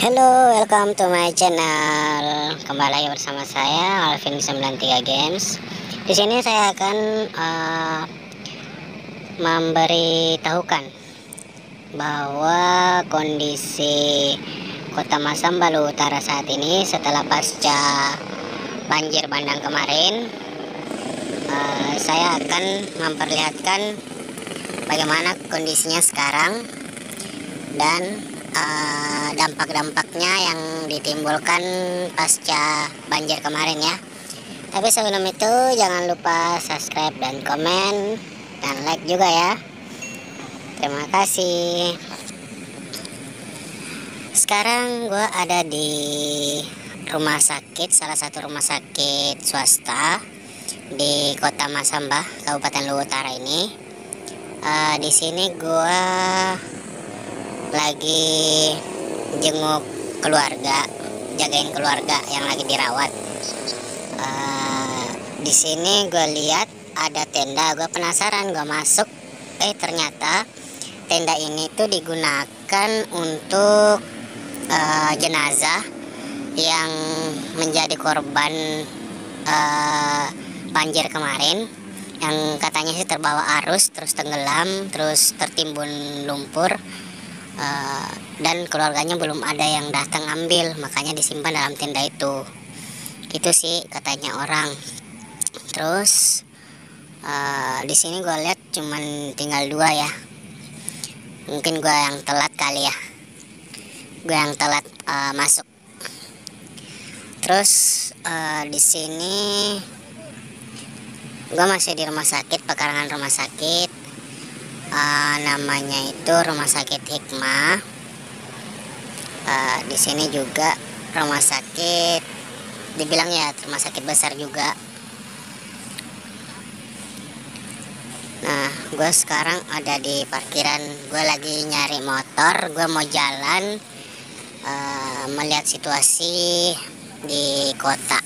Hello, welcome to my channel. Kembali lagi bersama saya Alvin 93 Games. Di sini saya akan memberitahukan bahwa kondisi Kota Masamba Luhut Utara saat ini setelah pasca banjir bandang kemarin, saya akan memperlihatkan bagaimana kondisinya sekarang dan dampak-dampaknya yang ditimbulkan pasca banjir kemarin ya. Tapi sebelum itu jangan lupa subscribe dan komen dan like juga ya. Terima kasih. Sekarang gue ada di rumah sakit, salah satu rumah sakit swasta di Kota Masamba, Kabupaten Luhut Utara ini. Di sini gue lagi jenguk keluarga, jagain keluarga yang lagi dirawat. Di sini gue lihat ada tenda, gue penasaran, gue masuk, ternyata tenda ini tuh digunakan untuk jenazah yang menjadi korban banjir kemarin, yang katanya sih terbawa arus, terus tenggelam, terus tertimbun lumpur. Dan keluarganya belum ada yang datang ambil, makanya disimpan dalam tenda itu. Itu sih katanya orang. Terus di sini gue lihat cuman tinggal 2 ya. Mungkin gue yang telat kali ya. Gue yang telat masuk. Terus di sini gue masih di rumah sakit, pekarangan rumah sakit. Namanya itu Rumah Sakit Hikmah. Di sini juga rumah sakit, dibilang ya rumah sakit besar juga. Nah, gue sekarang ada di parkiran. Gue lagi nyari motor, gue mau jalan melihat situasi di kota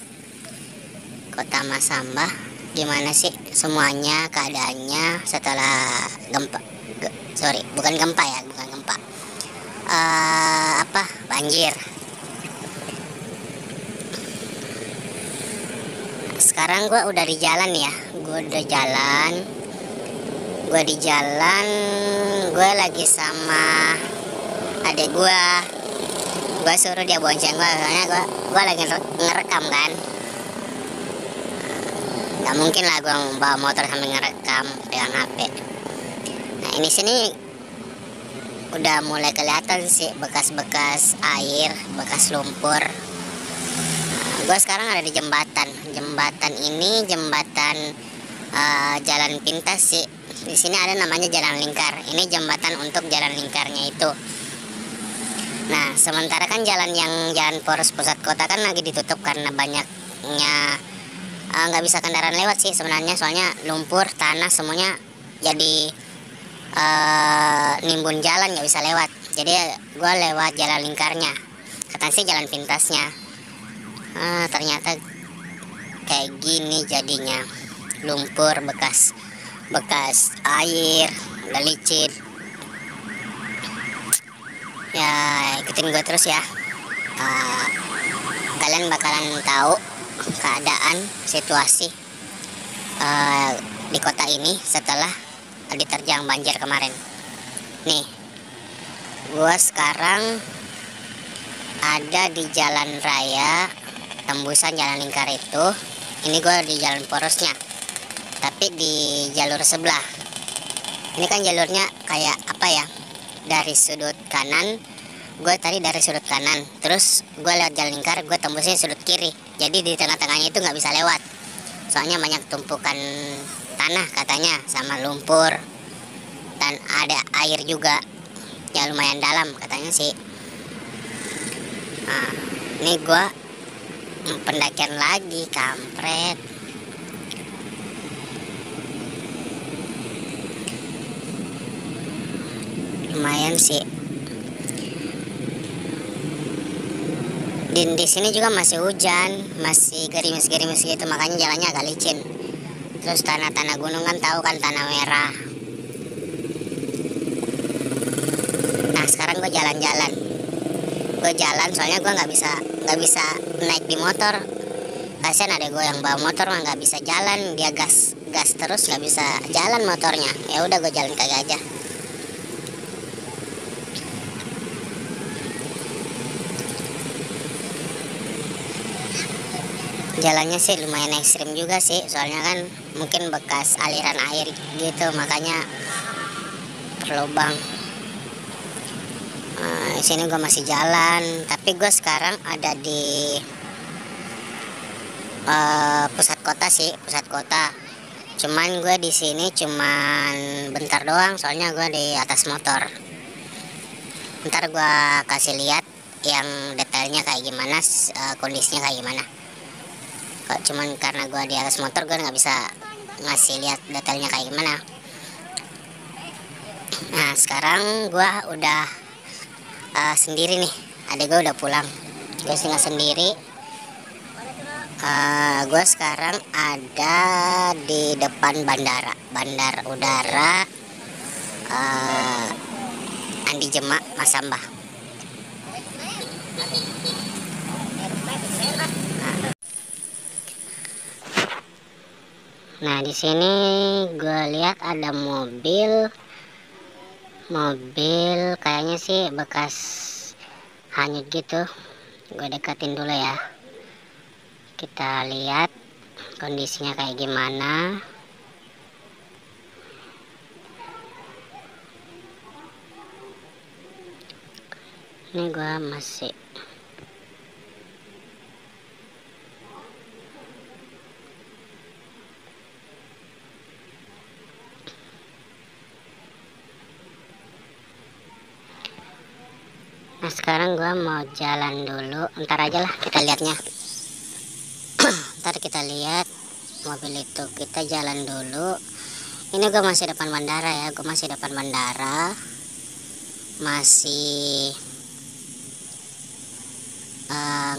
Masamba. Gimana sih semuanya keadaannya setelah gempa, bukan gempa, banjir. Sekarang gue udah di jalan ya, gue di jalan, gue lagi sama adek gue suruh dia bonceng gue, soalnya gue lagi ngerekam kan. Gak mungkin lah gue bawa motor sambil ngerekam pegang HP. Nah, ini sini udah mulai kelihatan sih bekas-bekas air, bekas lumpur. Gue sekarang ada di jembatan. Jembatan ini jembatan jalan pintas sih. Di sini ada namanya jalan lingkar. Ini jembatan untuk jalan lingkarnya itu. Nah, sementara kan jalan poros pusat kota kan lagi ditutup karena banyaknya nggak bisa kendaraan lewat sih sebenarnya, soalnya lumpur, tanah semuanya jadi nimbun jalan, nggak bisa lewat. Jadi gue lewat jalan lingkarnya, katanya sih jalan pintasnya. Ternyata kayak gini jadinya, lumpur, bekas air, udah licin. Ya ikutin gue terus ya, kalian bakalan tahu keadaan situasi di kota ini setelah diterjang banjir kemarin. Nih, gue sekarang ada di jalan raya tembusan jalan lingkar itu. Ini gue di jalan porosnya, tapi di jalur sebelah. Ini kan jalurnya kayak apa ya, dari sudut kanan. Gue tadi dari sudut kanan, terus gue lewat jalan lingkar, gue tembusnya sudut kiri. Jadi di tengah-tengahnya itu nggak bisa lewat, soalnya banyak tumpukan tanah katanya, sama lumpur, dan ada air juga ya, lumayan dalam katanya sih. Nah, ini gue pendakian lagi, kampret. Lumayan sih. Di sini juga masih hujan, masih gerimis-gerimis gitu, makanya jalannya agak licin. Terus tanah-tanah gunung kan tahu kan, tanah merah. Nah, sekarang gue jalan-jalan. gue jalan, soalnya gue nggak bisa naik di motor. Kasian ada gue yang bawa motor mah nggak bisa jalan, dia gas gas terus nggak bisa jalan motornya. Ya udah gue jalan kaki aja. Jalannya sih lumayan ekstrim juga sih, soalnya kan mungkin bekas aliran air gitu, makanya berlubang. Di sini gue masih jalan, tapi gue sekarang ada di pusat kota sih, pusat kota. Cuman gue di sini cuman bentar doang, soalnya gue di atas motor. Ntar gue kasih lihat yang detailnya kayak gimana, kondisinya kayak gimana. Kok cuman karena gue di atas motor, gue nggak bisa ngasih lihat detailnya kayak gimana. Nah sekarang gue udah sendiri nih, adik gue udah pulang, gue tinggal sendiri. Gue sekarang ada di depan bandar udara Andi Jemak Masambah. Nah di sini gue lihat ada mobil kayaknya sih bekas hanyut gitu. Gue deketin dulu ya, kita lihat kondisinya kayak gimana. Ini gue masih Nah sekarang gue mau jalan dulu, ntar aja lah kita lihatnya. Ntar kita lihat mobil itu, kita jalan dulu. Ini gue masih depan bandara ya, gue masih depan bandara, masih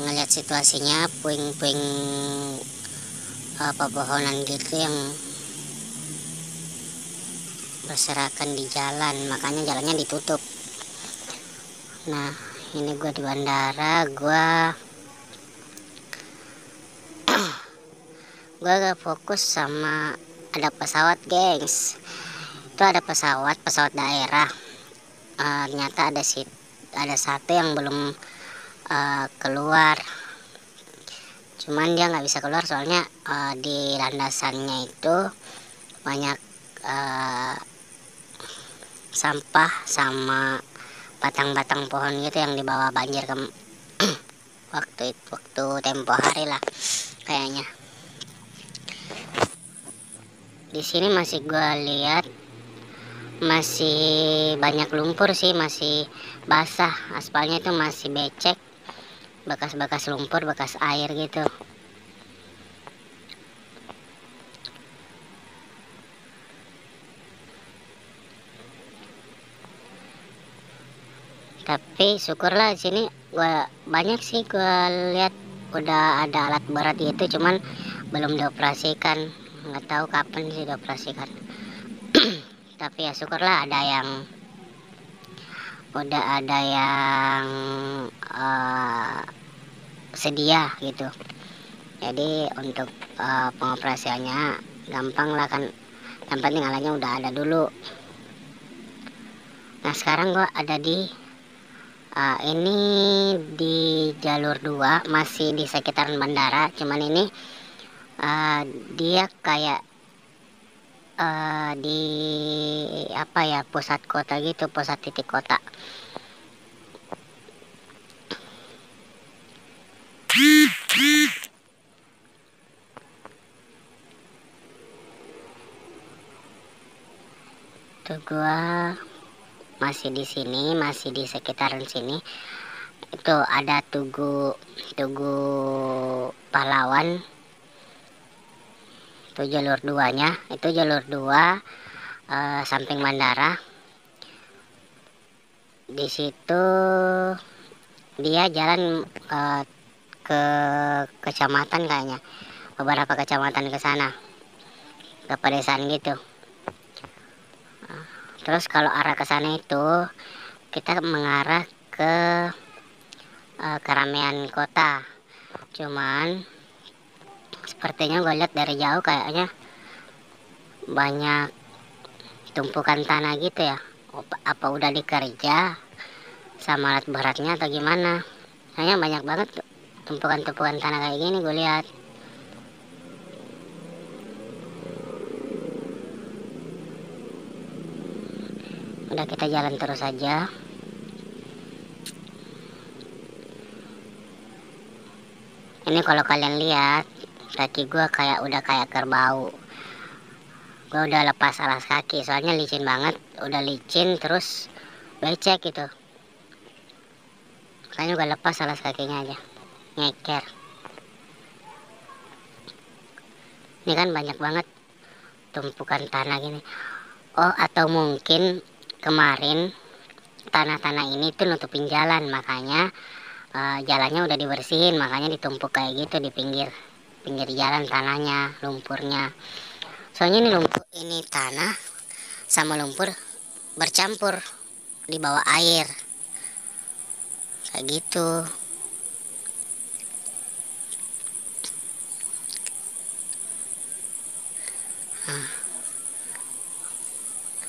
ngeliat situasinya, puing-puing pepohonan gitu yang berserakan di jalan, makanya jalannya ditutup. Nah ini gue di bandara, gue gak fokus sama ada pesawat gengs. Itu ada pesawat daerah. Ternyata ada satu yang belum keluar, cuman dia nggak bisa keluar soalnya di landasannya itu banyak sampah sama batang-batang pohon gitu yang dibawa banjir ke waktu tempo hari lah kayaknya. Di sini masih gue lihat masih banyak lumpur sih, masih basah, aspalnya itu masih becek, bekas-bekas lumpur, bekas air gitu. Tapi syukurlah di sini banyak sih gue lihat udah ada alat berat gitu, cuman belum dioperasikan, nggak tahu kapan sih dioperasikan. Tapi ya syukurlah udah ada yang sedia gitu. Jadi untuk pengoperasiannya gampang lah kan, yang penting alatnya udah ada dulu. Nah sekarang gue ada di ini di jalur 2, masih di sekitaran bandara, cuman ini dia kayak di apa ya, pusat kota gitu, pusat titik kota. Tuh gua masih di sini, masih di sekitaran sini. Itu ada Tugu Pahlawan. Itu jalur 2-nya, itu jalur 2 samping bandara. Di situ dia jalan ke kecamatan kayaknya, beberapa kecamatan ke sana, ke pedesaan gitu. Terus kalau arah ke sana itu kita mengarah ke keramaian kota. Cuman sepertinya gue lihat dari jauh kayaknya banyak tumpukan tanah gitu ya. Apa udah dikerja sama alat beratnya atau gimana? Kayaknya banyak banget tumpukan-tumpukan tanah kayak gini gue lihat. Udah, kita jalan terus aja. Ini kalau kalian lihat, kaki gue udah kayak kerbau. Gue udah lepas alas kaki, soalnya licin banget. Udah licin terus becek gitu. Makanya gue lepas alas kakinya aja, ngeker. Ini kan banyak banget tumpukan tanah gini. Oh, atau mungkin kemarin tanah-tanah ini tuh nutupin jalan, makanya jalannya udah dibersihin, makanya ditumpuk kayak gitu di pinggir jalan tanahnya, lumpurnya. Soalnya ini ini tanah sama lumpur bercampur di bawah air kayak gitu.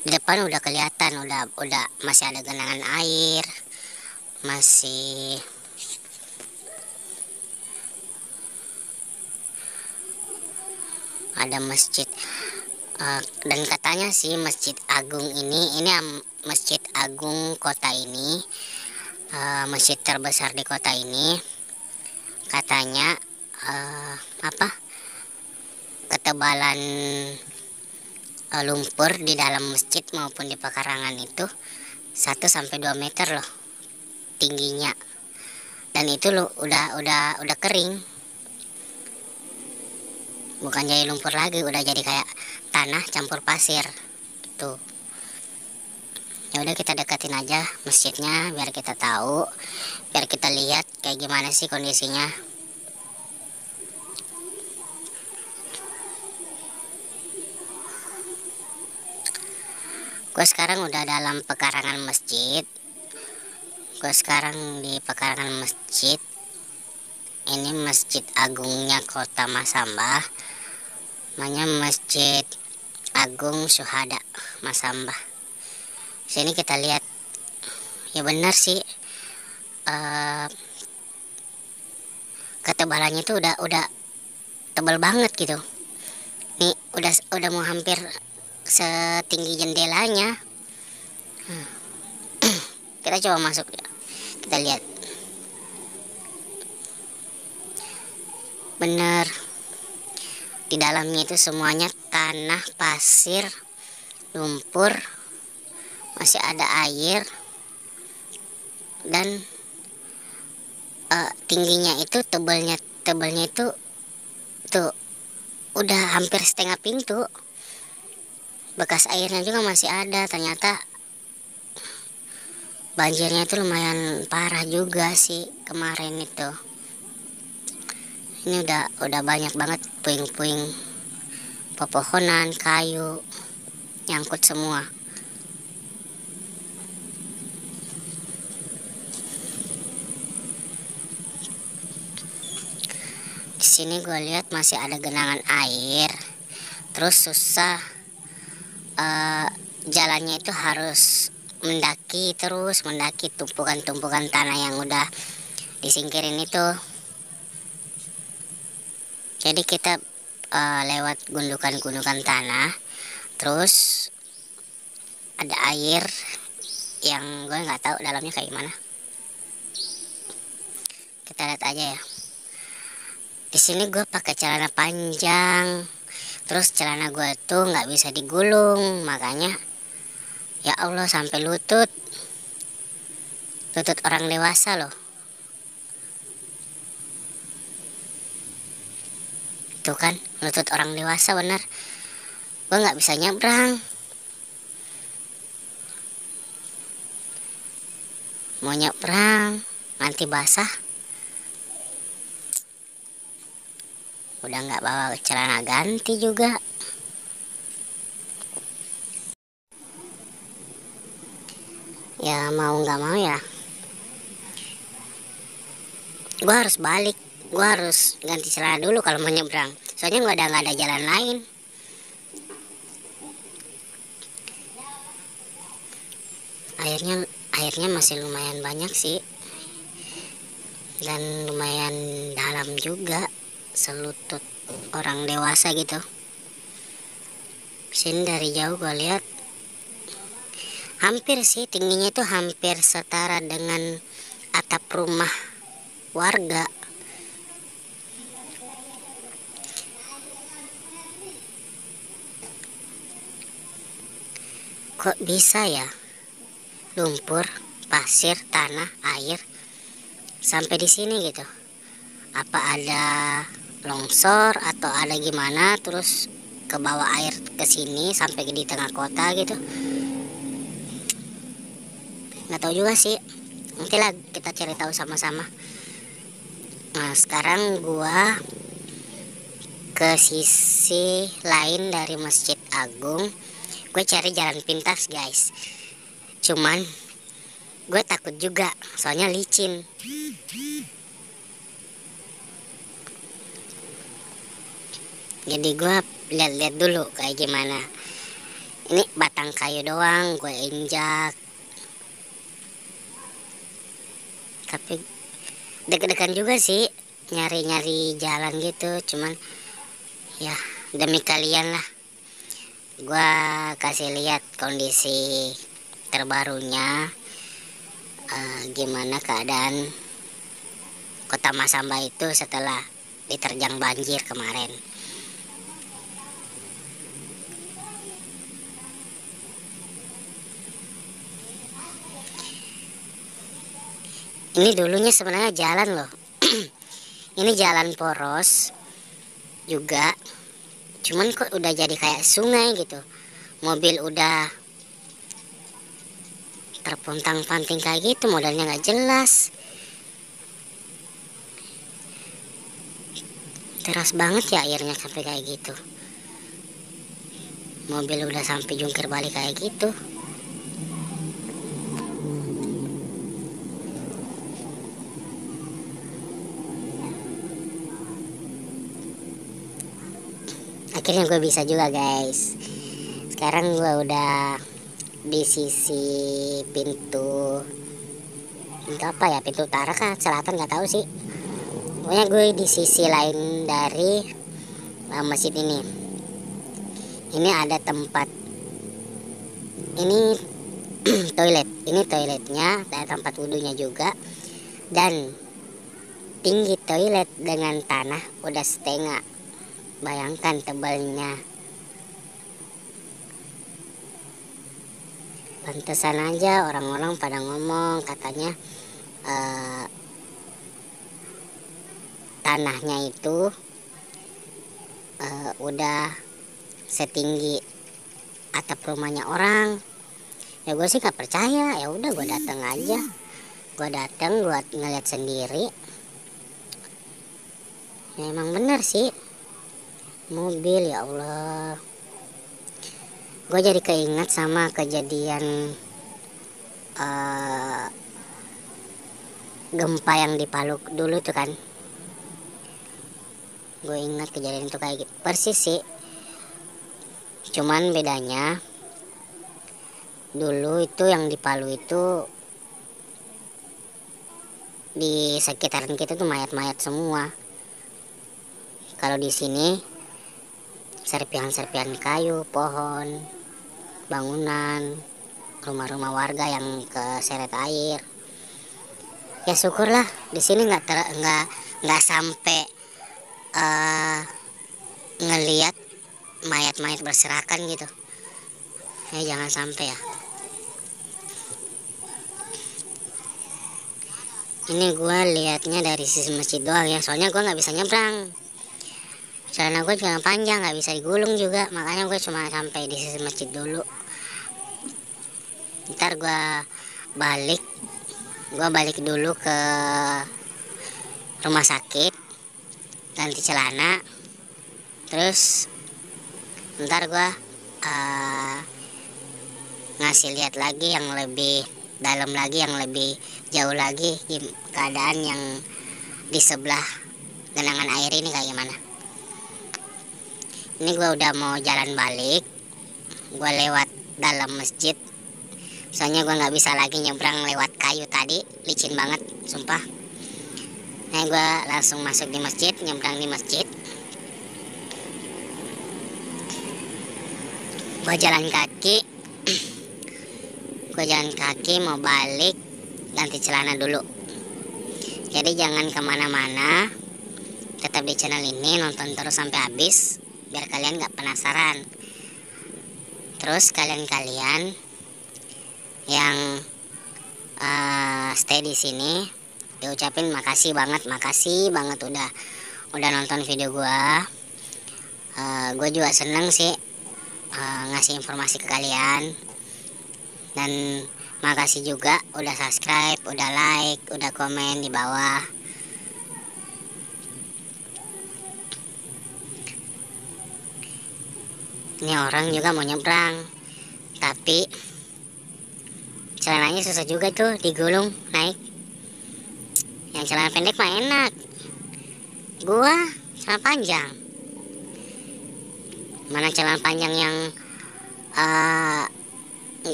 Di depan udah kelihatan, udah masih ada genangan air, masih ada masjid. Dan katanya sih Masjid Agung ini Masjid Agung kota ini, masjid terbesar di kota ini. Katanya ketebalan lumpur di dalam masjid maupun di pekarangan itu 1 sampai 2 meter loh tingginya. Dan itu loh udah kering. Bukan jadi lumpur lagi, udah jadi kayak tanah campur pasir gitu. Ya udah, kita deketin aja masjidnya biar kita tahu, biar kita lihat kayak gimana sih kondisinya. Gue sekarang udah dalam pekarangan masjid. Gue sekarang di pekarangan masjid. Ini Masjid Agungnya Kota Masambah, namanya Masjid Agung Syuhada Masambah. Sini kita lihat, ya benar sih, ketebalannya itu udah tebal banget gitu. Nih udah mau hampir setinggi jendelanya. Kita coba masuk ya, kita lihat. Bener, di dalamnya itu semuanya tanah, pasir, lumpur, masih ada air, dan tingginya itu tebalnya itu tuh udah hampir setengah pintu. Bekas airnya juga masih ada. Ternyata banjirnya itu lumayan parah juga sih kemarin itu. Ini udah banyak banget puing-puing pepohonan, kayu, nyangkut semua. Di sini gue lihat masih ada genangan air, terus susah, jalannya itu harus mendaki tumpukan-tumpukan tanah yang udah disingkirin itu. Jadi kita lewat gundukan-gundukan tanah, terus ada air yang gue nggak tahu dalamnya kayak gimana. Kita lihat aja ya. Di sini gue pakai celana panjang, terus celana gue tuh nggak bisa digulung, makanya ya Allah sampai lutut orang dewasa loh. Tuh kan, lutut orang dewasa bener. Gue nggak bisa nyebrang. Mau nyebrang nanti basah. Udah nggak bawa celana ganti juga. Ya mau nggak mau ya gue harus balik, gue harus ganti celana dulu kalau mau nyebrang, soalnya nggak ada jalan lain. Airnya masih lumayan banyak sih, dan lumayan dalam juga, selutut orang dewasa gitu. Sini dari jauh gue lihat hampir sih, tingginya itu hampir setara dengan atap rumah warga. Kok bisa ya, lumpur, pasir, tanah, air sampai di sini gitu? Apa ada longsor atau ada gimana terus ke bawah air ke sini sampai di tengah kota gitu? Nggak tahu juga sih. Nantilah kita cari tahu sama-sama. Nah, sekarang gua ke sisi lain dari Masjid Agung. Gue cari jalan pintas guys, cuman gue takut juga soalnya licin. Jadi gue lihat-lihat dulu kayak gimana. Ini batang kayu doang gue injak, tapi deg-degan juga sih nyari-nyari jalan gitu. Cuman ya demi kalian lah, gue kasih lihat kondisi terbarunya, gimana keadaan kota Masamba itu setelah diterjang banjir kemarin. Ini dulunya sebenarnya jalan loh. Ini jalan poros juga, cuman kok udah jadi kayak sungai gitu. Mobil udah terpontang-panting kayak gitu, modalnya nggak jelas. Deras banget ya airnya sampai kayak gitu. Mobil udah sampai jungkir balik kayak gitu. Akhirnya gue bisa juga guys. Sekarang gue udah di sisi pintu apa ya, pintu utara kah selatan nggak tahu sih. Pokoknya gue di sisi lain dari masjid ini. Ini ada tempat, ini toilet. Ini toiletnya, ada tempat wudhunya juga. Dan tinggi toilet dengan tanah udah setengah. Bayangkan tebalnya. Pantesan aja orang-orang pada ngomong katanya tanahnya itu udah setinggi atap rumahnya orang. Ya gue sih nggak percaya. Ya udah gue datang aja. Gue datang, gue ngeliat sendiri. Ya emang bener sih, mobil, ya Allah. Gue jadi keinget sama kejadian gempa yang di Palu dulu tuh kan. Gue ingat kejadian itu kayak gitu persis sih. Cuman bedanya dulu itu yang di Palu itu di sekitaran kita tuh mayat-mayat semua. Kalau di sini serpihan-serpihan kayu, pohon, bangunan, rumah-rumah warga yang keseret air. Ya syukurlah di sini nggak sampai ngelihat mayat-mayat berserakan gitu. Ya jangan sampai ya. Ini gue liatnya dari sisi masjid doang ya, soalnya gue nggak bisa nyebrang. Celana gue juga panjang, nggak bisa digulung juga, makanya gue cuma sampai di sisi masjid dulu. Ntar gue balik dulu ke rumah sakit, ganti celana, terus ntar gue ngasih lihat lagi yang lebih dalam lagi, yang lebih jauh lagi keadaan yang di sebelah genangan air ini kayak gimana. Ini gue udah mau jalan balik, gue lewat dalam masjid, soalnya gue nggak bisa lagi nyebrang lewat kayu tadi, licin banget sumpah. Nah gue langsung masuk di masjid, nyebrang di masjid. Gue jalan kaki mau balik, ganti celana dulu. Jadi jangan kemana-mana, tetap di channel ini, nonton terus sampai habis biar kalian gak penasaran. Terus kalian yang stay di sini diucapin makasih banget udah nonton video gua. Gue juga seneng sih ngasih informasi ke kalian, dan makasih juga udah subscribe, udah like, udah komen di bawah. Ini orang juga mau nyebrang, tapi celananya susah juga tuh digulung naik. Yang celana pendek mah enak, gua celana panjang. Mana celana panjang yang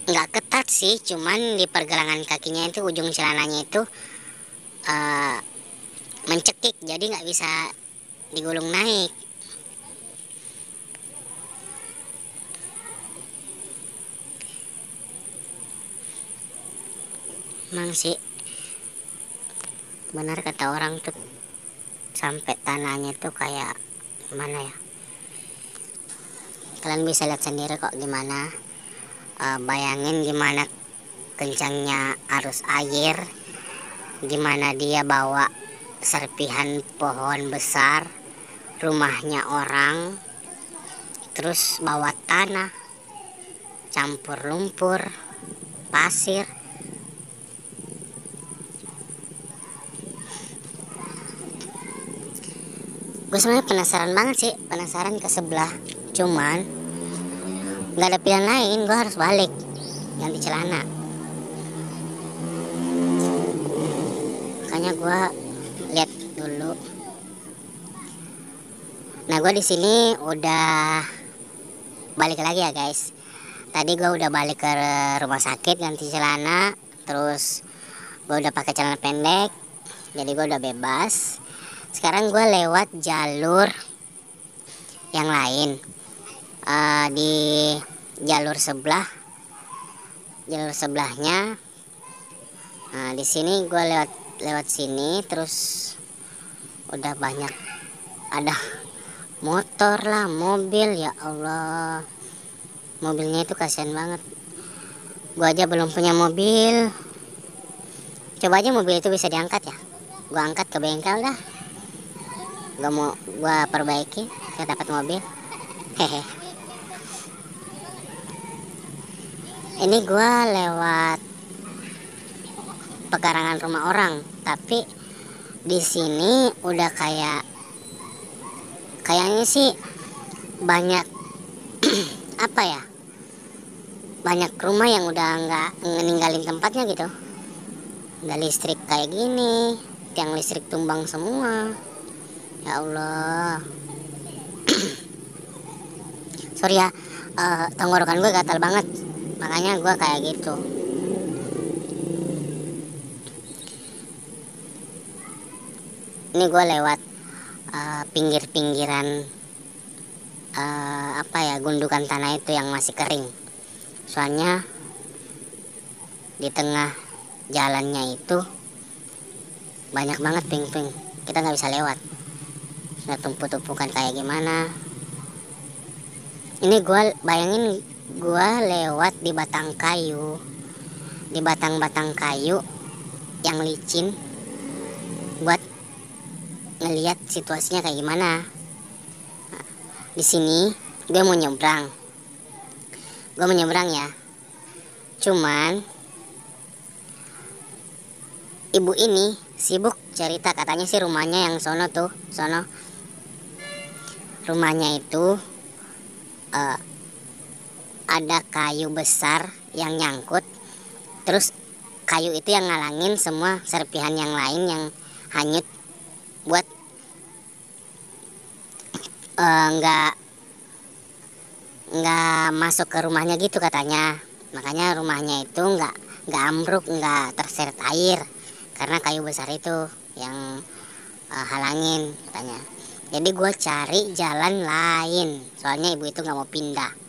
nggak ketat sih, cuman di pergelangan kakinya itu ujung celananya itu mencekik, jadi nggak bisa digulung naik. Emang sih benar kata orang tuh, sampai tanahnya tuh kayak gimana ya, kalian bisa lihat sendiri kok gimana. Bayangin gimana kencangnya arus air, gimana dia bawa serpihan pohon besar, rumahnya orang, terus bawa tanah, campur lumpur, pasir. Gue sebenarnya penasaran banget sih, penasaran ke sebelah, cuman nggak ada pilihan lain, gue harus balik ganti celana. Makanya gue lihat dulu. Nah gue di sini udah balik lagi ya guys. Tadi gue udah balik ke rumah sakit ganti celana, terus gue udah pakai celana pendek, jadi gue udah bebas. Sekarang gue lewat jalur yang lain. Di jalur sebelahnya. Nah di sini gue lewat sini, terus udah banyak ada motor lah, mobil, ya Allah, mobilnya itu kasihan banget. Gue aja belum punya mobil, coba aja mobil itu bisa diangkat ya, gue angkat ke bengkel dah, gue perbaiki, saya dapat mobil. Hehe. Ini gue lewat pekarangan rumah orang, tapi di sini udah kayaknya sih banyak apa ya, banyak rumah yang udah nggak ninggalin tempatnya gitu. Udah listrik kayak gini, tiang listrik tumbang semua, ya Allah. Sorry ya, tenggorokan gue gatal banget, makanya gue kayak gitu. Ini gue lewat pinggir-pinggiran gundukan tanah itu yang masih kering. Soalnya di tengah jalannya itu banyak banget ping-ping, kita nggak bisa lewat. Nah tumpuk-tumpukan kayak gimana. Ini gue bayangin gue lewat di batang kayu, di batang-batang kayu yang licin, buat ngelihat situasinya kayak gimana. Nah, di sini gue mau nyebrang ya, cuman ibu ini sibuk cerita, katanya sih rumahnya yang sono, rumahnya itu ada kayu besar yang nyangkut, terus kayu itu yang ngalangin semua serpihan yang lain yang hanyut nggak masuk ke rumahnya gitu katanya. Makanya rumahnya itu nggak ambruk, nggak terseret air karena kayu besar itu yang halangin katanya. Jadi gue cari jalan lain, soalnya ibu itu nggak mau pindah.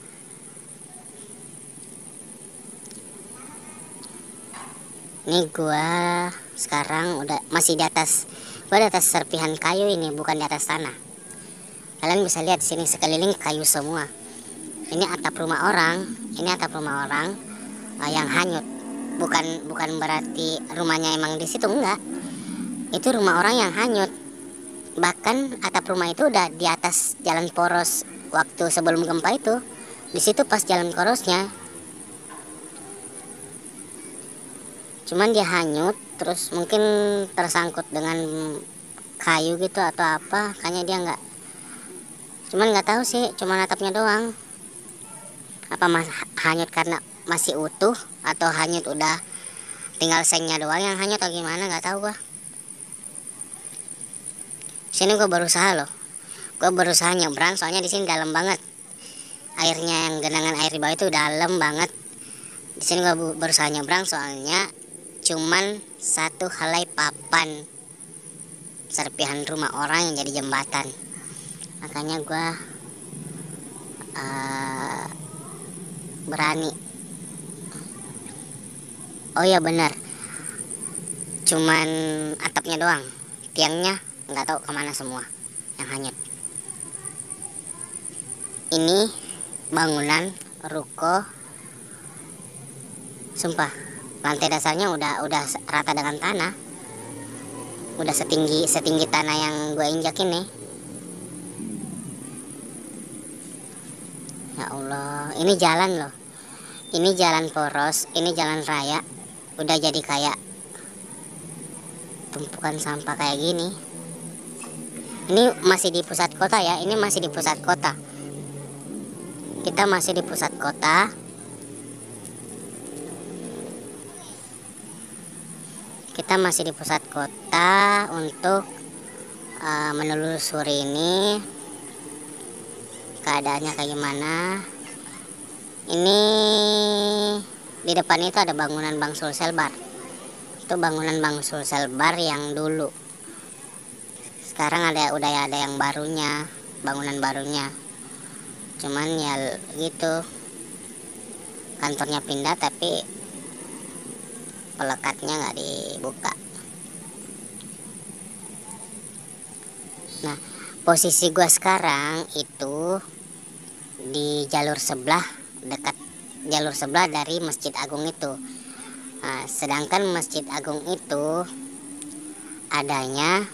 Ini gue sekarang masih di atas, gue di atas serpihan kayu ini, bukan di atas tanah. Kalian bisa lihat di sini sekeliling kayu semua. Ini atap rumah orang, yang hanyut. Bukan berarti rumahnya emang di situ, enggak. Itu rumah orang yang hanyut. Bahkan atap rumah itu udah di atas jalan poros waktu sebelum gempa itu. Di situ pas jalan porosnya. Cuman dia hanyut, terus mungkin tersangkut dengan kayu gitu atau apa, kayaknya dia cuman nggak tahu sih, cuman atapnya doang. Apa hanyut karena masih utuh atau hanyut udah tinggal sengnya doang yang hanyut atau gimana, nggak tahu gua. Sini gua berusaha loh, nyebrang soalnya di sini dalam banget airnya, yang genangan air di bawah itu dalam banget. Di sini gua berusaha nyebrang soalnya cuman satu helai papan serpihan rumah orang yang jadi jembatan. Makanya gue berani. Oh iya benar, cuman atapnya doang, tiangnya nggak tahu kemana semua yang hanyut. Ini bangunan ruko, sumpah lantai dasarnya udah rata dengan tanah, udah setinggi tanah yang gue injak ini. Ya Allah, ini jalan loh, ini jalan poros, ini jalan raya, udah jadi kayak tumpukan sampah kayak gini. Ini masih di pusat kota ya, ini masih di pusat kota. Kita masih di pusat kota. Kita masih di pusat kota untuk menelusuri ini keadaannya kayak gimana. Ini di depan itu ada bangunan Bank Sulsel Bar. Itu bangunan Bank Sulsel Bar yang dulu. Sekarang udah ada yang barunya, bangunan barunya. Cuman ya gitu, kantornya pindah tapi pelekatnya nggak dibuka. Nah, posisi gue sekarang itu di jalur sebelah, dekat jalur sebelah dari Masjid Agung itu. Nah, sedangkan Masjid Agung itu adanya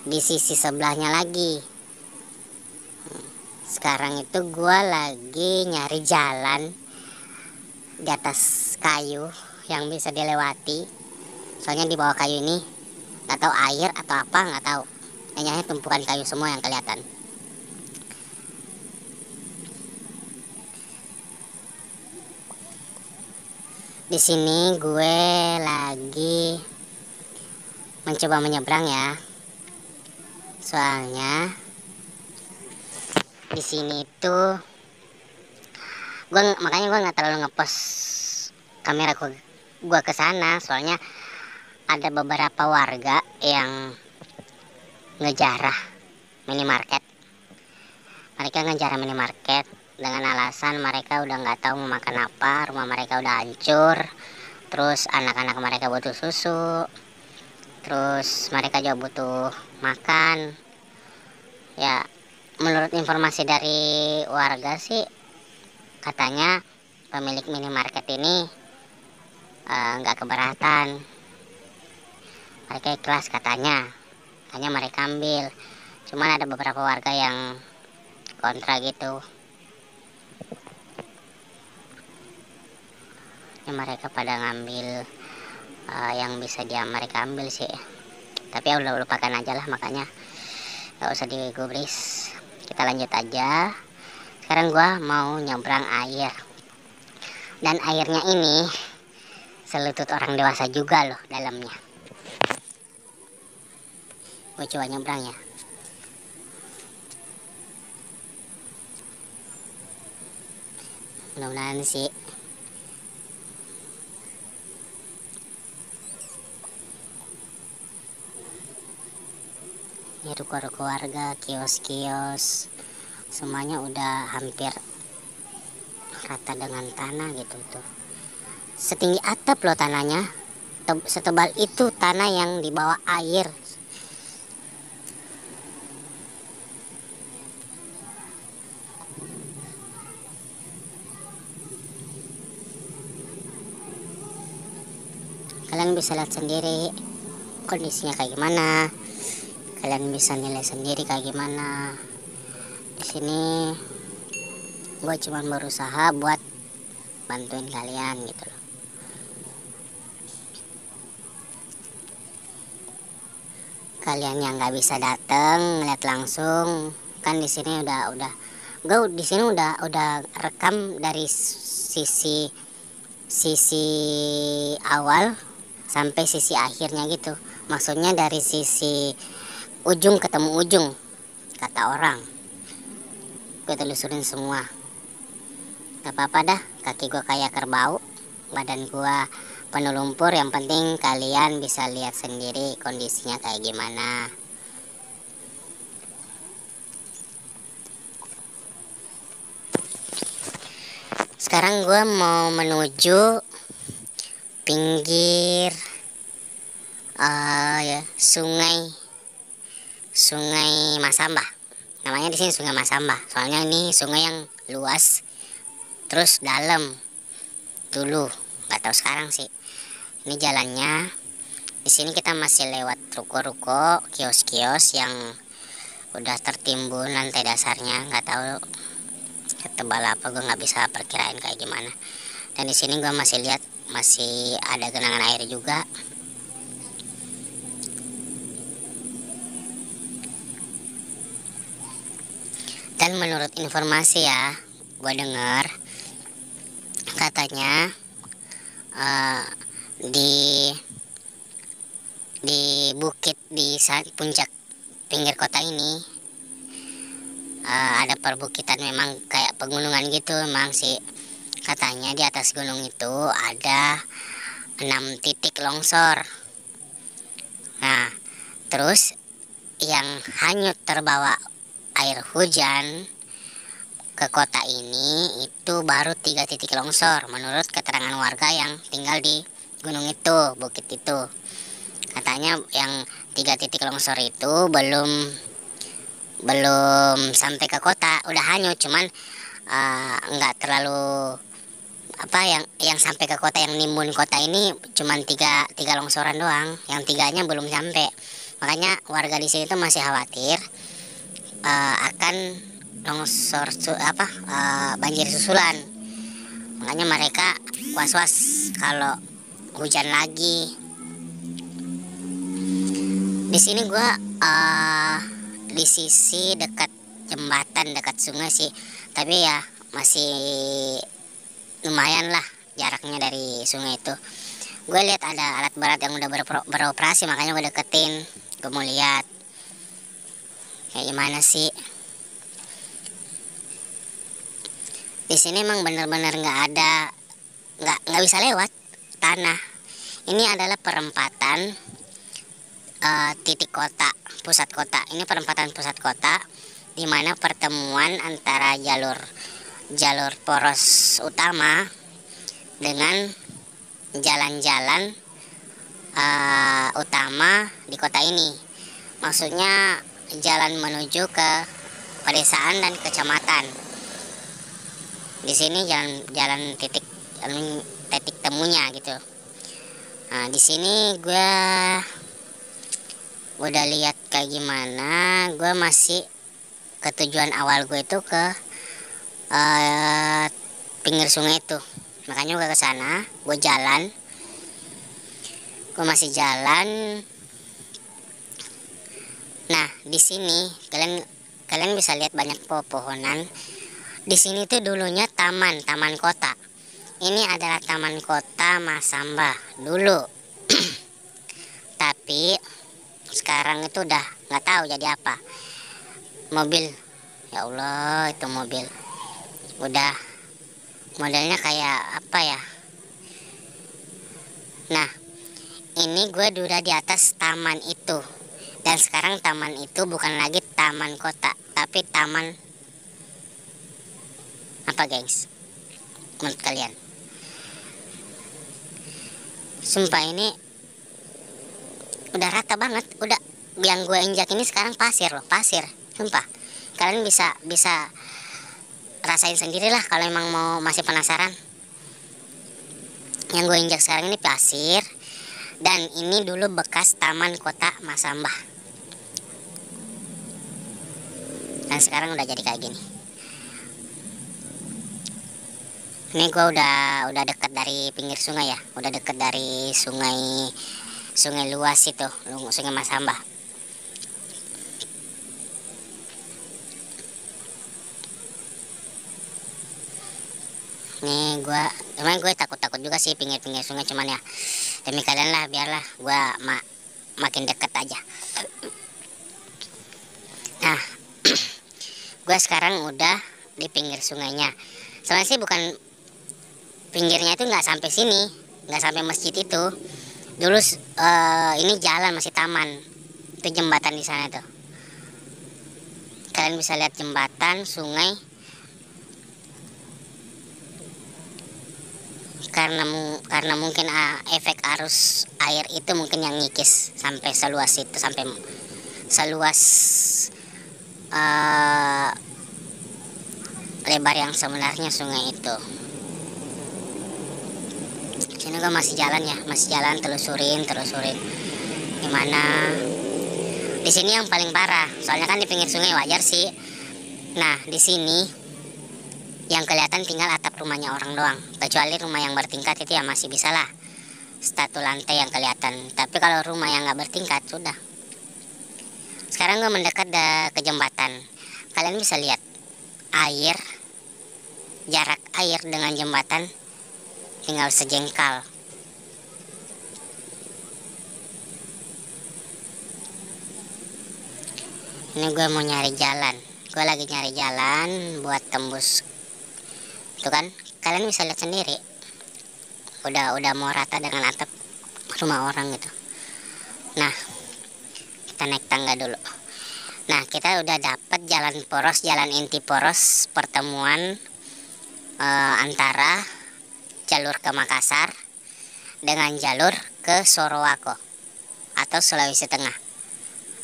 di sisi sebelahnya lagi. Sekarang itu gue lagi nyari jalan di atas kayu yang bisa dilewati. Soalnya di bawah kayu ini nggak tahu air atau apa, nggak tahu. Hanya tumpukan kayu semua yang kelihatan. Di sini gue lagi mencoba menyeberang ya. Soalnya di sini tuh makanya gue nggak terlalu ngepost kamera gue ke sana, soalnya ada beberapa warga yang ngejarah minimarket. Mereka ngejarah minimarket dengan alasan mereka udah nggak tahu mau makan apa, rumah mereka udah hancur, terus anak-anak mereka butuh susu, terus mereka juga butuh makan. Ya, menurut informasi dari warga sih, katanya pemilik minimarket ini nggak keberatan, mereka ikhlas katanya mereka ambil. Cuman ada beberapa warga yang kontra gitu. Ya, mereka pada ngambil yang bisa mereka ambil sih. Tapi ya udah lupakan aja lah, makanya gak usah digubris. Kita lanjut aja. Sekarang gua mau nyebrang air. Dan airnya ini selutut orang dewasa juga loh dalamnya. Gue coba nyebrang ya. mudah-mudahan sih. Ini ruko-ruko warga, kios-kios, semuanya udah hampir rata dengan tanah gitu tuh. Setinggi atap loh tanahnya, setebal itu tanah yang di bawah air. Kalian bisa lihat sendiri kondisinya kayak gimana. Kalian bisa nilai sendiri kayak gimana. Di sini gue cuma berusaha buat bantuin kalian gitu loh. Kalian yang nggak bisa dateng ngeliat langsung, kan di sini udah gue di sini udah rekam dari sisi awal sampai sisi akhirnya gitu. Maksudnya dari sisi ujung ketemu ujung, kata orang. Gue telusurin semua. Gak apa-apa dah, kaki gue kayak kerbau, badan gue penuh lumpur. Yang penting kalian bisa lihat sendiri kondisinya kayak gimana. Sekarang gue mau menuju pinggir ya, sungai Masamba. Namanya di sini Sungai Masamba. Soalnya ini sungai yang luas, terus dalam dulu. Nggak tahu sekarang sih. Ini jalannya. Di sini kita masih lewat ruko-ruko, kios-kios yang udah tertimbun lantai dasarnya. Nggak tahu ketebal apa, gue nggak bisa perkirain kayak gimana. Dan di sini gue masih lihat masih ada genangan air juga. Dan menurut informasi ya, gue dengar katanya di bukit di puncak pinggir kota ini ada perbukitan, memang kayak pegunungan gitu memang sih. Katanya di atas gunung itu ada 6 titik longsor. Nah, terus yang hanyut terbawa air hujan ke kota ini itu baru 3 titik longsor menurut keterangan warga yang tinggal di gunung itu, bukit itu. Katanya yang 3 titik longsor itu belum sampai ke kota, udah hanyut, cuman nggak terlalu apa, yang sampai ke kota, yang nimbun kota ini cuman tiga longsoran doang, yang 3-nya belum sampai. Makanya warga di sini tuh masih khawatir akan longsor banjir susulan. Makanya mereka was-was kalau hujan lagi. Di sini gua di sisi dekat jembatan, dekat sungai sih, tapi ya masih lumayan lah jaraknya dari sungai itu. Gue lihat ada alat berat yang udah beroperasi, makanya gue deketin, gue mau lihat kayak gimana sih. Di sini emang bener-bener nggak bisa lewat tanah. Ini adalah perempatan titik kota, pusat kota. Ini perempatan pusat kota, di mana pertemuan antara jalur poros utama dengan jalan-jalan utama di kota ini. Maksudnya jalan menuju ke pedesaan dan kecamatan. Di sini jalan titik temunya gitu. Nah, di sini gue udah lihat kayak gimana. Gue masih ke tujuan awal gue itu ke pinggir sungai itu. Makanya gue ke sana, gue jalan. Gue masih jalan. Nah, di sini kalian bisa lihat banyak pepohonan. Di sini tuh dulunya taman kota. Ini adalah taman kota Masamba dulu. Tapi sekarang itu udah nggak tahu jadi apa. Mobil, ya Allah, itu mobil udah modelnya kayak apa ya. Nah, ini gue udah di atas taman itu. Dan sekarang taman itu bukan lagi taman kota, tapi taman apa, gengs? Menurut kalian? Sumpah ini udah rata banget. Udah, yang gue injak ini sekarang pasir loh, pasir. Sumpah. Kalian bisa rasain sendiri lah kalau emang mau masih penasaran. Yang gue injak sekarang ini pasir. Dan ini dulu bekas taman kota Masambah. Dan sekarang udah jadi kayak gini. Ini gue udah dekat dari pinggir sungai ya. Udah dekat dari sungai luas itu, sungai Masambah. Nih emang gue takut juga sih pinggir-pinggir sungai, cuman ya demi kalian lah, biarlah gue makin deket aja. Nah, gue sekarang udah di pinggir sungainya. Soalnya sih bukan pinggirnya itu, nggak sampai sini, nggak sampai masjid itu. Dulu ini jalan, masih taman. Itu jembatan di sana tuh. Kalian bisa lihat jembatan, sungai. Karena mungkin efek arus air itu mungkin yang ngikis sampai seluas itu, sampai seluas lebar yang sebenarnya sungai itu. Sini gue masih jalan ya, telusurin gimana. Di sini yang paling parah, soalnya kan di pinggir sungai wajar sih. Nah, di sini yang kelihatan tinggal atap rumahnya orang doang. Kecuali rumah yang bertingkat itu ya masih bisa lah, satu lantai yang kelihatan. Tapi kalau rumah yang nggak bertingkat, sudah. Sekarang gue mendekat ke jembatan. Kalian bisa lihat jarak air dengan jembatan tinggal sejengkal. Ini gue mau nyari jalan. Gue lagi nyari jalan buat tembus. Tuh kan, kalian bisa lihat sendiri. Udah mau rata dengan atap rumah orang gitu. Nah, kita naik tangga dulu. Nah, kita udah dapat jalan poros, jalan inti poros pertemuan antara jalur ke Makassar dengan jalur ke Sorowako atau Sulawesi Tengah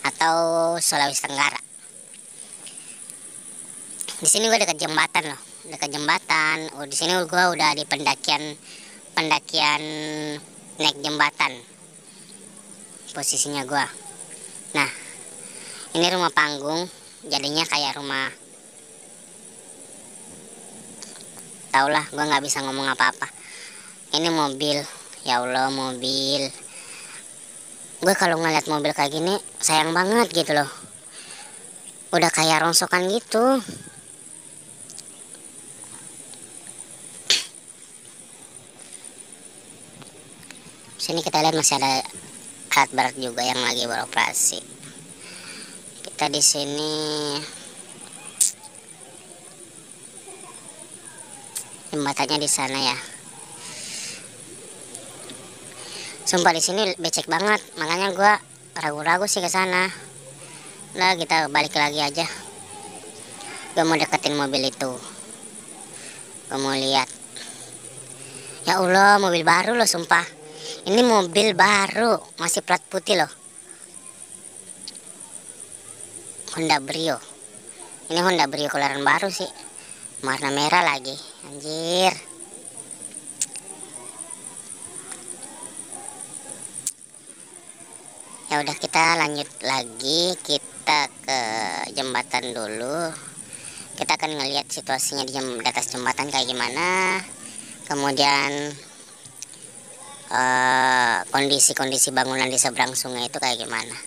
atau Sulawesi Tenggara. Di sini gue dekat jembatan loh, dekat jembatan. Di sini gue udah di pendakian naik jembatan. Posisinya gue. Nah, ini rumah panggung, jadinya kayak rumah. Tau lah, gue nggak bisa ngomong apa-apa. Ini mobil, ya Allah, mobil. Gue kalau ngeliat mobil kayak gini sayang banget gitu loh. Udah kayak rongsokan gitu. Sini kita lihat masih ada alat berat juga yang lagi beroperasi. Kita di sini jembatannya di sana ya. Sumpah di sini becek banget, makanya gue ragu-ragu sih ke sana. Nah, kita balik lagi aja. Gue mau deketin mobil itu. Gue mau lihat. Ya Allah, mobil baru loh, sumpah. Ini mobil baru, masih plat putih loh. Honda Brio. Ini Honda Brio keluaran baru sih. Warna merah lagi, anjir. Ya udah, kita lanjut lagi. Kita ke jembatan dulu. Kita akan ngelihat situasinya di atas jembatan kayak gimana. Kemudian kondisi bangunan di seberang sungai itu kayak gimana.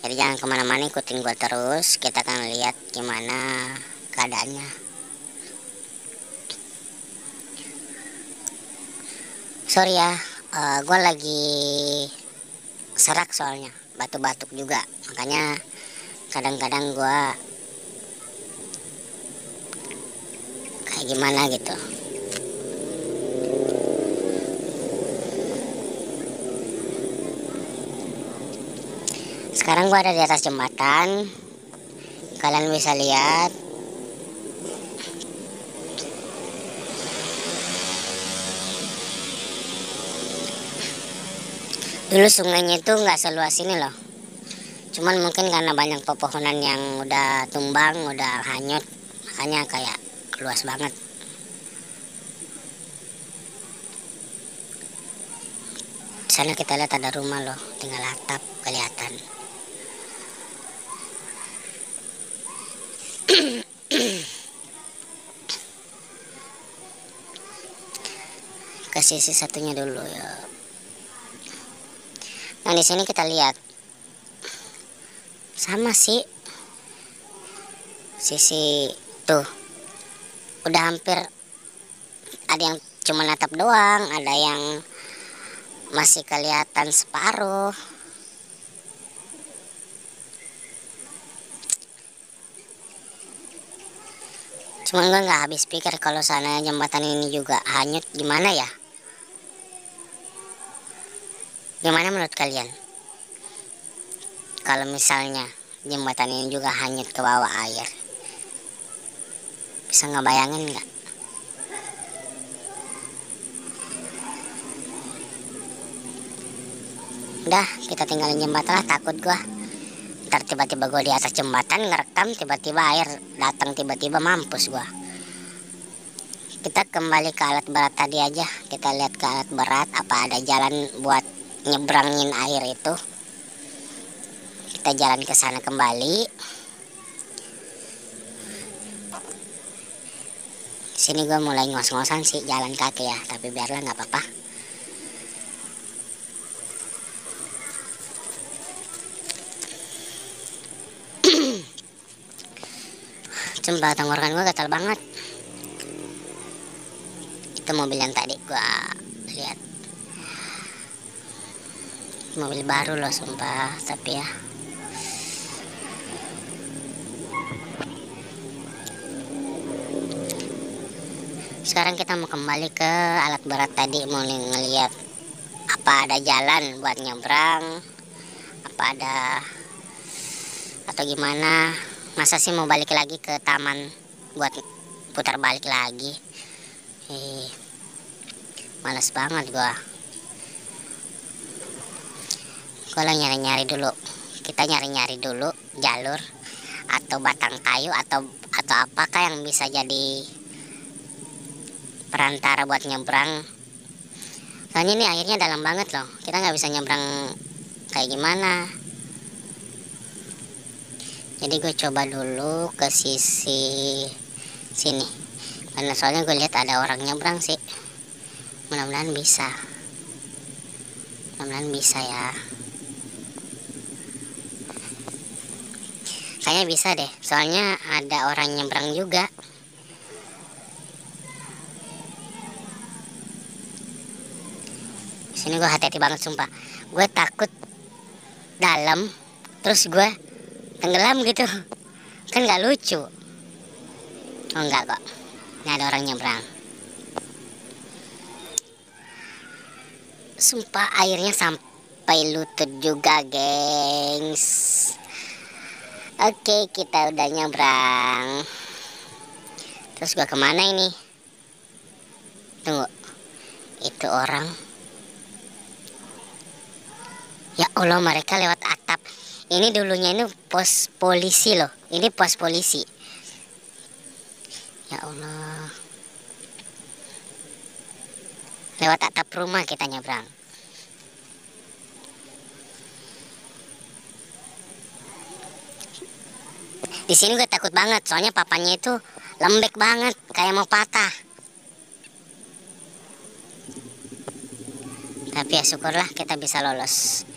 Jadi jangan kemana-mana, ikutin gue terus. Kita akan lihat gimana keadaannya. Sorry ya, gue lagi serak soalnya, batuk-batuk juga. Makanya kadang-kadang gue kayak gimana gitu. Sekarang gua ada di atas jembatan. Kalian bisa lihat. Dulu sungainya itu nggak seluas ini loh. Cuman mungkin karena banyak pepohonan yang udah tumbang, udah hanyut, makanya kayak luas banget. Di sana kita lihat ada rumah loh, tinggal atap kelihatan. Ke sisi satunya dulu ya. Nah di sini kita lihat sama sih, sisi tuh udah hampir, ada yang cuma atap doang, ada yang masih kelihatan separuh. Cuma gue nggak habis pikir kalau sana jembatan ini juga hanyut, gimana ya? Gimana menurut kalian? Kalau misalnya jembatan ini juga hanyut ke bawah air, bisa ngebayangin nggak? Udah, kita tinggalin jembatan lah, takut gua. Ntar tiba-tiba gua di atas jembatan ngerekam, tiba-tiba air datang, tiba-tiba mampus gua. Kita kembali ke alat berat tadi aja. Kita lihat ke alat berat, apa ada jalan buat nyebrangin air itu. Kita jalan ke sana kembali. Sini gua mulai ngos-ngosan sih jalan kaki ya, tapi biarlah, nggak apa-apa. Sumpah tenggorokan gue gatal banget. Itu mobil yang tadi gue lihat, mobil baru loh sumpah, tapi ya sekarang kita mau kembali ke alat berat tadi, mau ngeliat apa ada jalan buat nyebrang, apa ada atau gimana. Masa sih mau balik lagi ke taman buat putar balik lagi? Males banget gua. Gua lah nyari-nyari dulu. Kita nyari-nyari dulu jalur atau batang kayu atau apakah yang bisa jadi perantara buat nyebrang. Soalnya ini airnya dalam banget loh. Kita nggak bisa nyebrang kayak gimana. Jadi gue coba dulu ke sisi sini, karena soalnya gue lihat ada orang nyebrang sih. Mudah-mudahan bisa, mudah-mudahan bisa ya. Kayaknya bisa deh, soalnya ada orang nyebrang juga. Sini gue hati-hati banget sumpah. Gue takut dalam terus gue tenggelam gitu, kan nggak lucu. Oh enggak kok, ini ada orang nyebrang. Sumpah airnya sampai lutut juga gengs. Oke, kita udah nyebrang. Terus gua kemana ini? Tunggu, itu orang. Ya Allah, mereka lewat atap. Ini dulunya ini pos polisi loh. Ini pos polisi. Ya Allah. Lewat atap rumah kita nyebrang. Di sini gue takut banget, soalnya papannya itu lembek banget, kayak mau patah. Tapi ya syukurlah kita bisa lolos.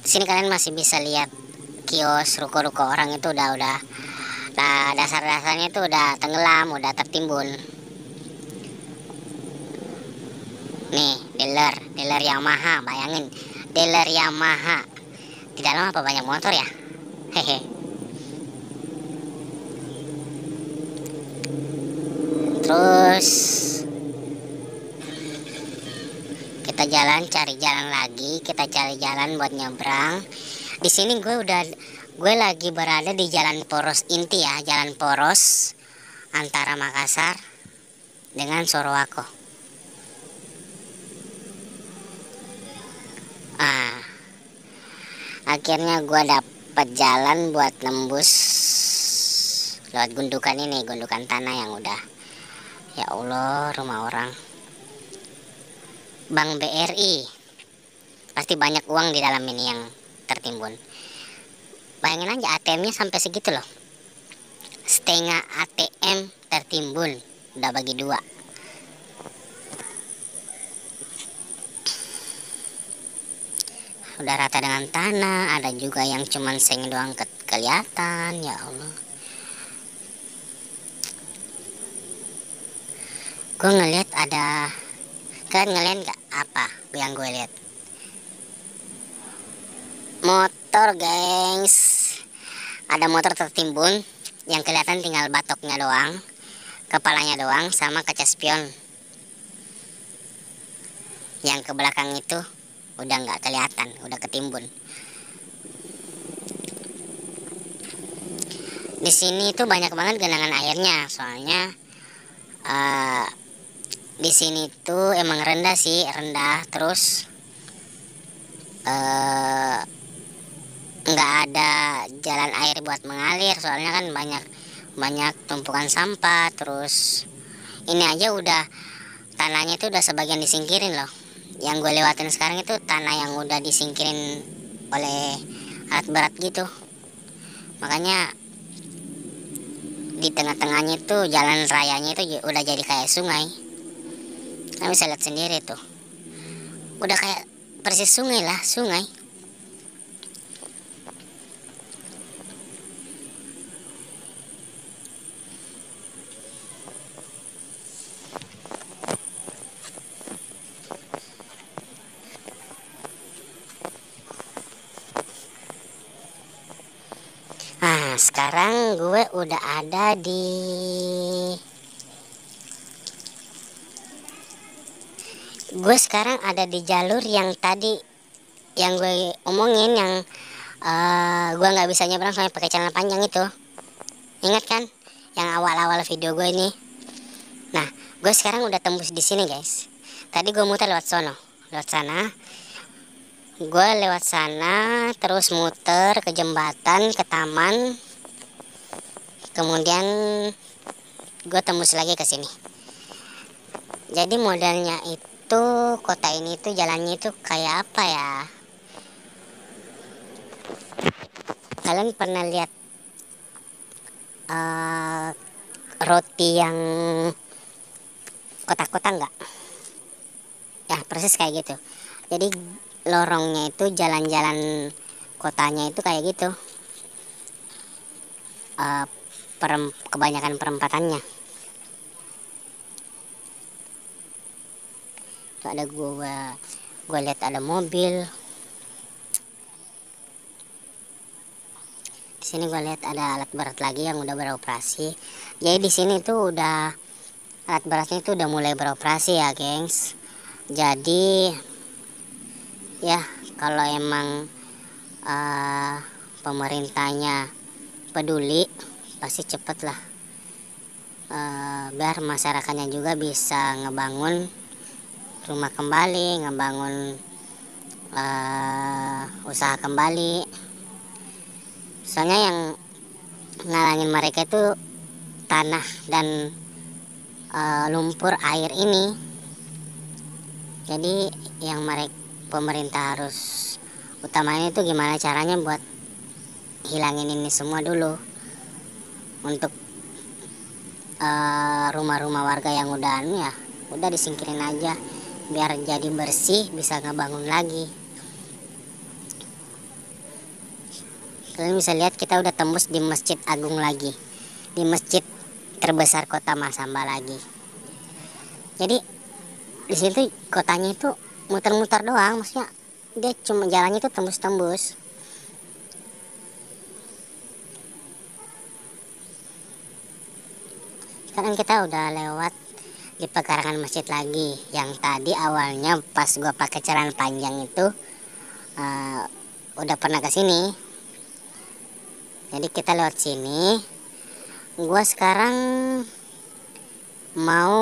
Di sini kalian masih bisa lihat kios, ruko-ruko orang itu udah dasar-dasarnya itu udah tenggelam, udah tertimbun. Nih, dealer Yamaha, bayangin, dealer Yamaha. Di dalam apa banyak motor ya? Hehe. Terus kita cari jalan lagi, kita cari jalan buat nyebrang. Di sini gue lagi berada di jalan poros inti ya, jalan poros antara Makassar dengan Sorowako. Akhirnya gue dapet jalan buat nembus lewat gundukan ini, gundukan tanah yang udah, ya Allah, rumah orang. Bank BRI, pasti banyak uang di dalam ini yang tertimbun. Bayangin aja ATM-nya sampai segitu loh, setengah ATM tertimbun, udah bagi dua. Udah rata dengan tanah, ada juga yang cuman seng doang kelihatan, ya Allah. Gue ngeliat ada, kalian ngeliat gak apa yang gue lihat? Motor, gengs. Ada motor tertimbun, yang kelihatan tinggal batoknya doang, kepalanya doang, sama kaca spion. Yang ke belakang itu udah nggak kelihatan, udah ketimbun. Di sini tuh banyak banget genangan airnya, soalnya di sini tuh emang rendah sih, rendah. Terus nggak ada jalan air buat mengalir, soalnya kan banyak tumpukan sampah. Terus ini aja udah, tanahnya itu udah sebagian disingkirin loh. Yang gue lewatin sekarang itu tanah yang udah disingkirin oleh alat berat gitu. Makanya di tengah-tengahnya itu jalan rayanya itu udah jadi kayak sungai. Kalian bisa lihat sendiri tuh, udah kayak persis sungai lah, sungai. Nah, sekarang gue udah ada di sekarang ada di jalur yang tadi yang gue omongin, yang gue nggak bisa nyebrang soalnya pakai celana panjang itu. Ingat kan yang awal-awal video gue ini? Nah, gue sekarang udah tembus di sini, guys. Tadi gue muter lewat sana. Gue lewat sana, terus muter ke jembatan, ke taman. Kemudian gue tembus lagi ke sini. Jadi modelnya itu, kota ini tuh jalannya itu kayak apa ya? Kalian pernah lihat roti yang kotak-kotak nggak? Ya persis kayak gitu. Jadi lorongnya itu, jalan-jalan kotanya itu kayak gitu. Kebanyakan perempatannya. Tuh ada gue lihat ada mobil. Di sini gue lihat ada alat berat lagi yang udah beroperasi. Jadi di sini tuh udah, alat beratnya itu udah mulai beroperasi ya, gengs. Jadi ya kalau emang pemerintahnya peduli, pasti cepet lah. Biar masyarakatnya juga bisa ngebangun rumah kembali, ngebangun usaha kembali. Soalnya yang ngalangin mereka itu tanah dan lumpur air ini. Jadi yang pemerintah harus utamain itu gimana caranya buat hilangin ini semua dulu, untuk rumah-rumah warga yang udah disingkirin aja, biar jadi bersih, bisa ngebangun lagi. Kalian bisa lihat kita udah tembus di Masjid Agung lagi, di masjid terbesar kota Masamba lagi. Jadi di situ kotanya itu muter-muter doang, maksudnya dia cuma jalannya itu tembus-tembus. Sekarang kita udah lewat di pekarangan masjid lagi. Yang tadi awalnya pas gua pakai celana panjang itu udah pernah ke sini. Jadi kita lewat sini. Gua sekarang mau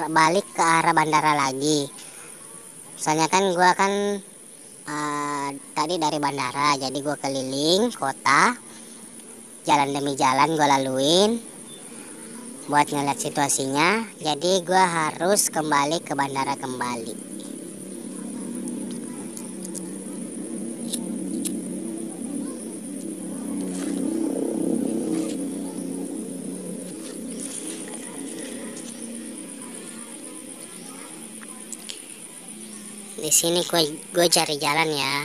balik ke arah bandara lagi. Soalnya kan gua kan tadi dari bandara, jadi gua keliling kota, jalan demi jalan gua laluin buat ngeliat situasinya. Jadi gua harus kembali ke bandara kembali. Di sini gue cari jalan ya.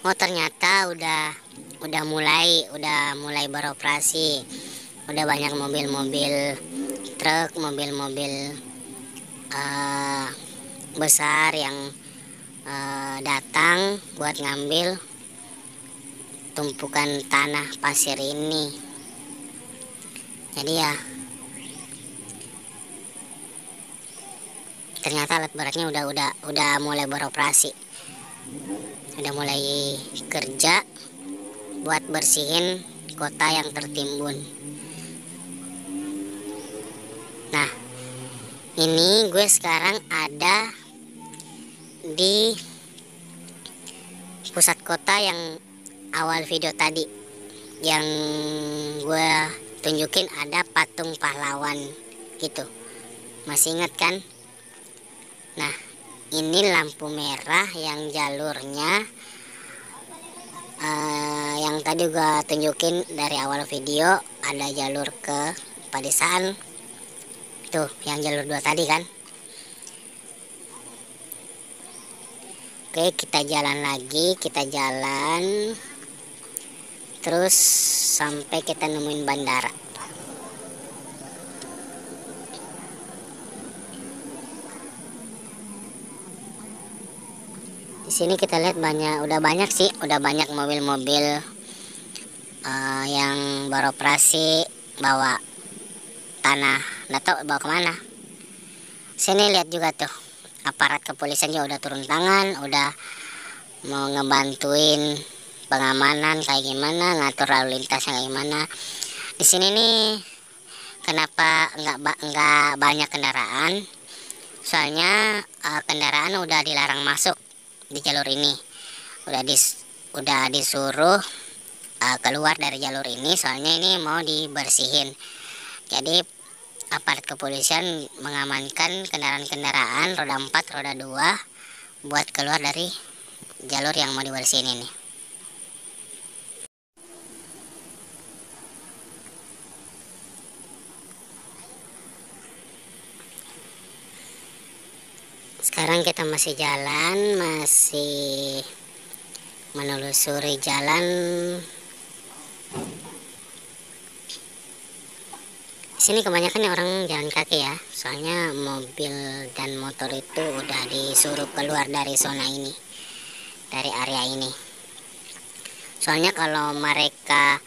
Oh ternyata udah mulai beroperasi. Udah banyak mobil-mobil truk, mobil-mobil besar yang datang buat ngambil tumpukan tanah pasir ini. Jadi ya ternyata alat beratnya udah mulai beroperasi, udah mulai kerja buat bersihin kota yang tertimbun. Nah, ini gue sekarang ada di pusat kota yang awal video tadi, yang gue tunjukin ada patung pahlawan gitu. Masih ingat kan? Nah, ini lampu merah yang jalurnya yang tadi gua tunjukin dari awal video, ada jalur ke pedesaan. Tuh, yang jalur 2 tadi kan. Oke, kita jalan lagi, kita jalan terus sampai kita nemuin bandara. Di sini kita lihat udah banyak mobil-mobil yang beroperasi bawa tanah. Nggak tahu bawa kemana. Sini lihat juga tuh, aparat kepolisian juga udah turun tangan, udah mau ngebantuin pengamanan kayak gimana, ngatur lalu lintasnya kayak gimana. Di sini nih kenapa nggak banyak kendaraan? Soalnya kendaraan udah dilarang masuk di jalur ini, udah disuruh keluar dari jalur ini, soalnya ini mau dibersihin. Jadi aparat kepolisian mengamankan kendaraan-kendaraan roda 4, roda 2 buat keluar dari jalur yang mau dibersihin ini. Sekarang kita masih jalan, masih menelusuri jalan. Di sini kebanyakan orang jalan kaki ya, soalnya mobil dan motor itu udah disuruh keluar dari zona ini, dari area ini. Soalnya kalau mereka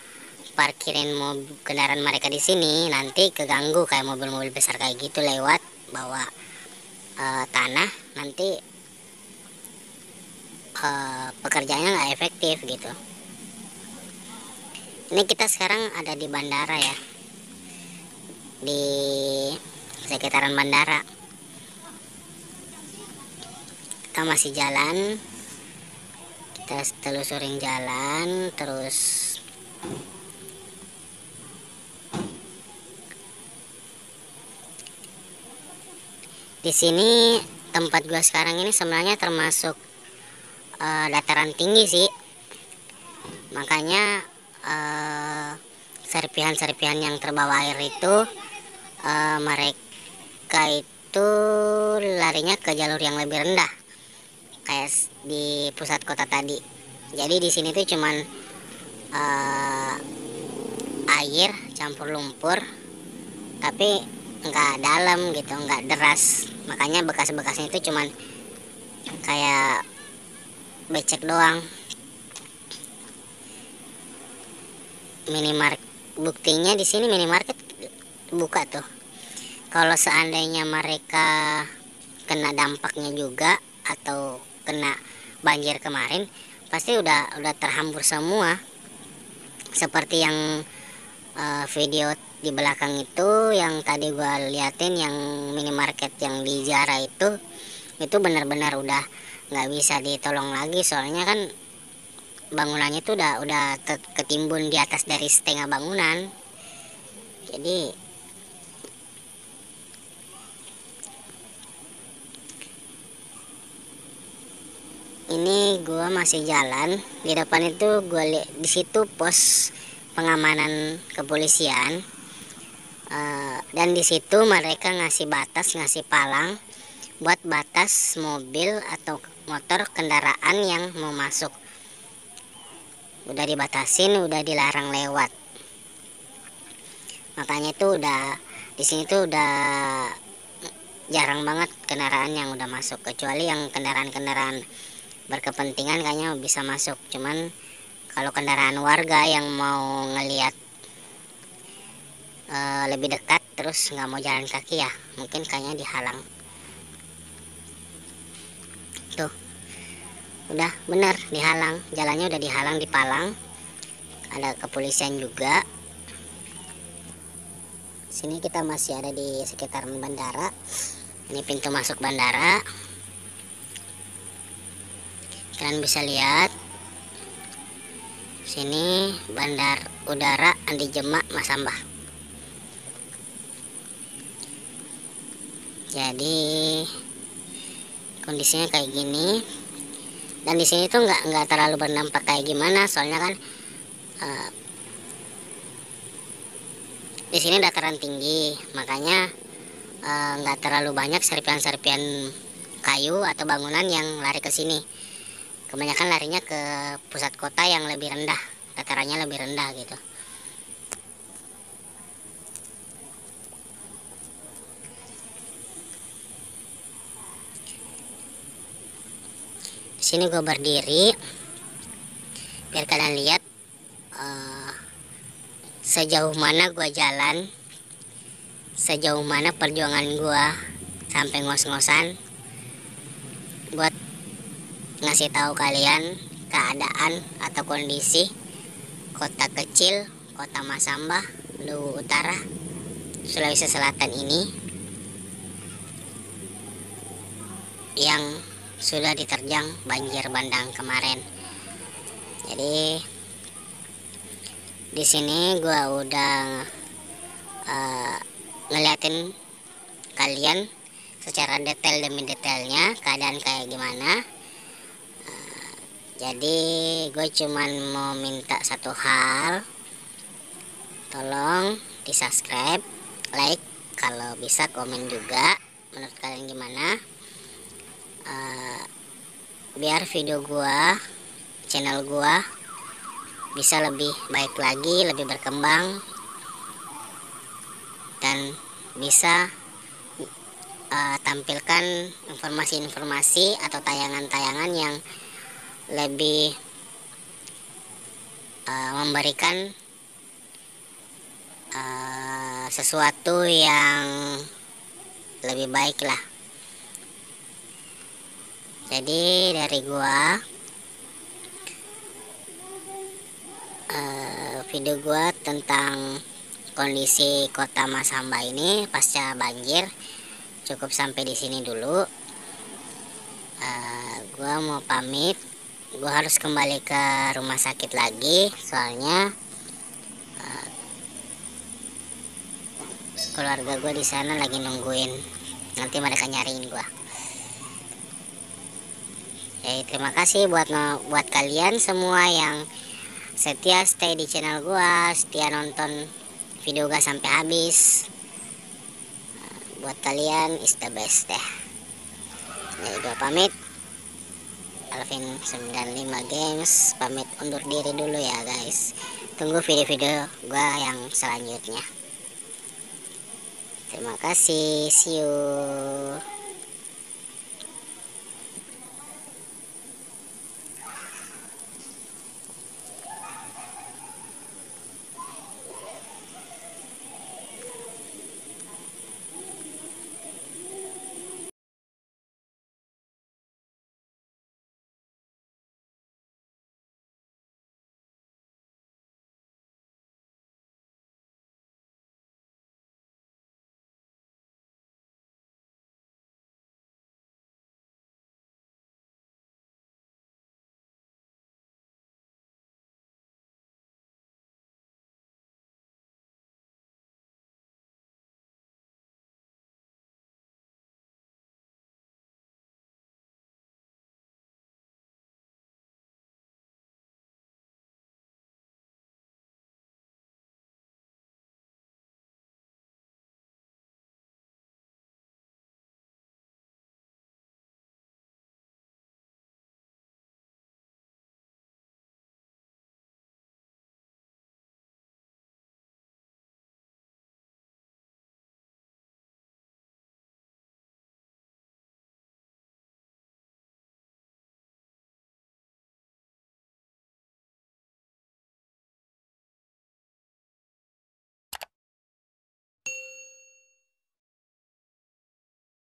parkirin kendaraan mereka di sini, nanti keganggu kayak mobil-mobil besar kayak gitu lewat bawa tanah, nanti pekerjaannya nggak efektif gitu. Ini kita sekarang ada di bandara ya, di sekitaran bandara. Kita masih jalan, kita telusurin jalan terus. Di sini tempat gua sekarang ini sebenarnya termasuk dataran tinggi sih, makanya serpihan-serpihan yang terbawa air itu mereka itu larinya ke jalur yang lebih rendah, kayak di pusat kota tadi. Jadi di sini tuh cuman air campur lumpur, tapi nggak dalam gitu, nggak deras. Makanya bekas-bekasnya itu cuman kayak becek doang. buktinya di sini minimarket buka tuh. Kalau seandainya mereka kena dampaknya juga atau kena banjir kemarin, pasti udah terhambur semua. Seperti yang video di belakang itu yang tadi gua liatin, yang minimarket yang di Jara itu benar-benar udah nggak bisa ditolong lagi, soalnya kan bangunannya itu udah ketimbun di atas dari setengah bangunan. Jadi ini gua masih jalan, di depan itu gua lihat di situ pos pengamanan kepolisian, dan di situ mereka ngasih batas, ngasih palang buat batas mobil atau motor kendaraan yang mau masuk. Udah dibatasin, udah dilarang lewat. Makanya itu udah di sini tuh udah jarang banget kendaraan yang udah masuk, kecuali yang kendaraan-kendaraan berkepentingan kayaknya bisa masuk. Cuman kalau kendaraan warga yang mau ngelihat lebih dekat terus nggak mau jalan kaki, ya mungkin kayaknya dihalang. Tuh udah bener dihalang, jalannya udah dihalang, dipalang, ada kepolisian juga. Sini kita masih ada di sekitar bandara. Ini pintu masuk bandara, kalian bisa lihat sini, Bandar Udara Andi Jemak Masamba. Jadi kondisinya kayak gini, dan di sini tuh nggak terlalu berdampak kayak gimana, soalnya kan di sini dataran tinggi, makanya nggak terlalu banyak serpian-serpian kayu atau bangunan yang lari ke sini. Kebanyakan larinya ke pusat kota yang lebih rendah, datarannya lebih rendah gitu. Di sini gue berdiri biar kalian lihat sejauh mana gue jalan, sejauh mana perjuangan gue sampai ngos-ngosan buat ngasih tahu kalian keadaan atau kondisi kota kecil, kota Masamba, Luwu Utara, Sulawesi Selatan ini yang sudah diterjang banjir bandang kemarin. Jadi di sini gua udah ngeliatin kalian secara detail demi detailnya keadaan kayak gimana. Jadi gue cuman mau minta satu hal, tolong di subscribe, like, kalau bisa komen juga menurut kalian gimana, biar video gua, channel gua bisa lebih baik lagi, lebih berkembang, dan bisa tampilkan informasi-informasi atau tayangan-tayangan yang lebih memberikan sesuatu yang lebih baik lah. Jadi dari gua, video gua tentang kondisi kota Masamba ini pasca banjir cukup sampai di sini dulu. Gua mau pamit, gua harus kembali ke rumah sakit lagi, soalnya keluarga gue di sana lagi nungguin, nanti mereka nyariin gue. Terima kasih buat kalian semua yang setia stay di channel gue, setia nonton video gue sampai habis. Buat kalian is the best deh. Jadi gue pamit, Alvin 95 Games pamit undur diri dulu ya guys. Tunggu video-video gue yang selanjutnya. Terima kasih, see you.